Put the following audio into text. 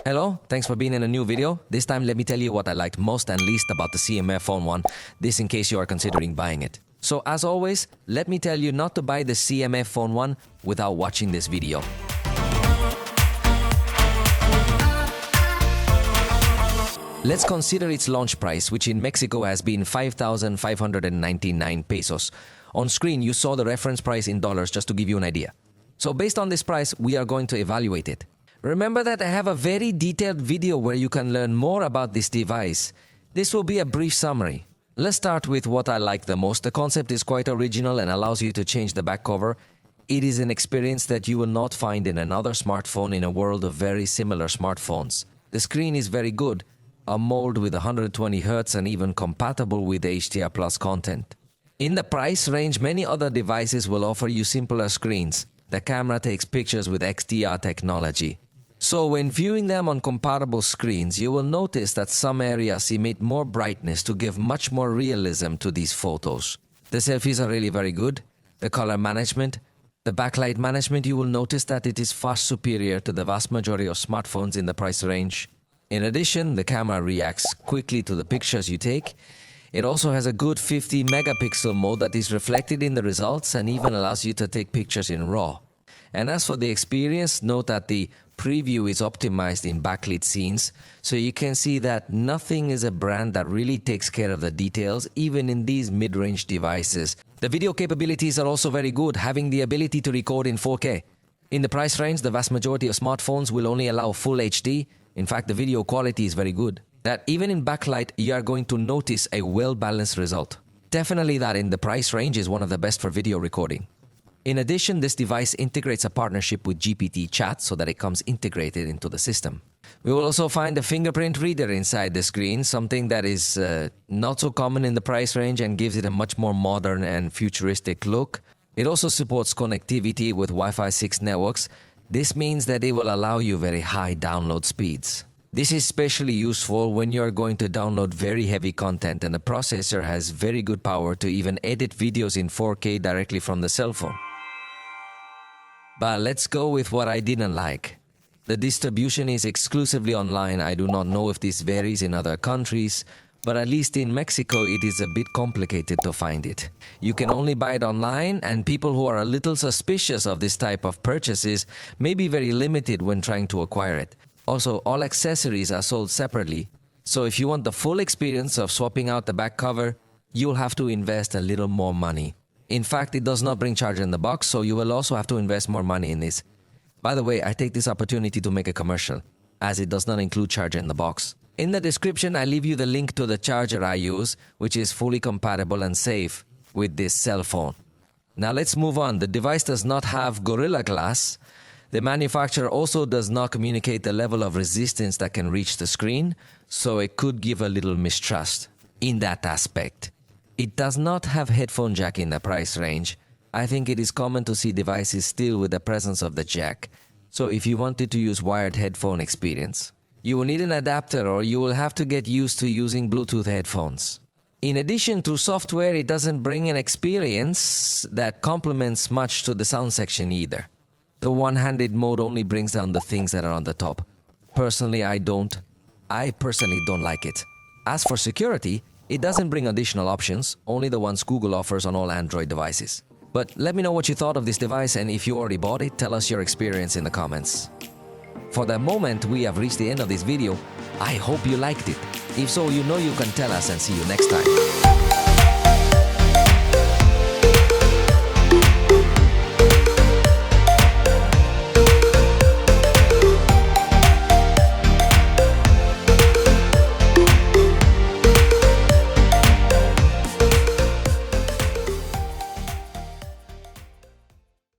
Hello, thanks for being in a new video. This time let me tell you what I liked most and least about the CMF Phone 1, this in case you are considering buying it. So as always, let me tell you not to buy the CMF Phone 1 without watching this video. Let's consider its launch price, which in Mexico has been 5,599 pesos. On screen, you saw the reference price in dollars just to give you an idea. So based on this price, we are going to evaluate it. Remember that I have a very detailed video where you can learn more about this device. This will be a brief summary. Let's start with what I like the most. The concept is quite original and allows you to change the back cover. It is an experience that you will not find in another smartphone in a world of very similar smartphones. The screen is very good, a mold with 120 Hz and even compatible with HDR Plus content. In the price range, many other devices will offer you simpler screens. The camera takes pictures with XDR technology. So when viewing them on comparable screens, you will notice that some areas emit more brightness to give much more realism to these photos. The selfies are really very good. The color management, the backlight management, you will notice that it is far superior to the vast majority of smartphones in the price range. In addition, the camera reacts quickly to the pictures you take. It also has a good 50 megapixel mode that is reflected in the results and even allows you to take pictures in RAW. And as for the experience, note that the preview is optimized in backlit scenes, so you can see that nothing is a brand that really takes care of the details, even in these mid-range devices. The video capabilities are also very good, having the ability to record in 4K. In the price range, the vast majority of smartphones will only allow full HD. In fact, the video quality is very good. That even in backlight, you are going to notice a well-balanced result. Definitely that in the price range is one of the best for video recording. In addition, this device integrates a partnership with GPT Chat so that it comes integrated into the system. We will also find a fingerprint reader inside the screen, something that is not so common in the price range and gives it a much more modern and futuristic look. It also supports connectivity with Wi-Fi 6 networks. This means that it will allow you very high download speeds. This is especially useful when you are going to download very heavy content and the processor has very good power to even edit videos in 4K directly from the cell phone. But let's go with what I didn't like. The distribution is exclusively online. I do not know if this varies in other countries, but at least in Mexico it is a bit complicated to find it. You can only buy it online, and people who are a little suspicious of this type of purchases may be very limited when trying to acquire it. Also, all accessories are sold separately, so if you want the full experience of swapping out the back cover, you'll have to invest a little more money. In fact, it does not bring charger in the box, so you will also have to invest more money in this. By the way, I take this opportunity to make a commercial, as it does not include charger in the box. In the description, I leave you the link to the charger I use, which is fully compatible and safe with this cell phone. Now let's move on. The device does not have Gorilla Glass. The manufacturer also does not communicate the level of resistance that can reach the screen, so it could give a little mistrust in that aspect. It does not have headphone jack in the price range. I think it is common to see devices still with the presence of the jack. So if you wanted to use wired headphone experience, you will need an adapter or you will have to get used to using Bluetooth headphones. In addition to software, it doesn't bring an experience that complements much to the sound section either. The one-handed mode only brings down the things that are on the top. Personally, I personally don't like it. As for security, it doesn't bring additional options, only the ones Google offers on all Android devices. But let me know what you thought of this device, and if you already bought it, tell us your experience in the comments. For the moment, we have reached the end of this video. I hope you liked it. If so, you know you can tell us, and see you next time.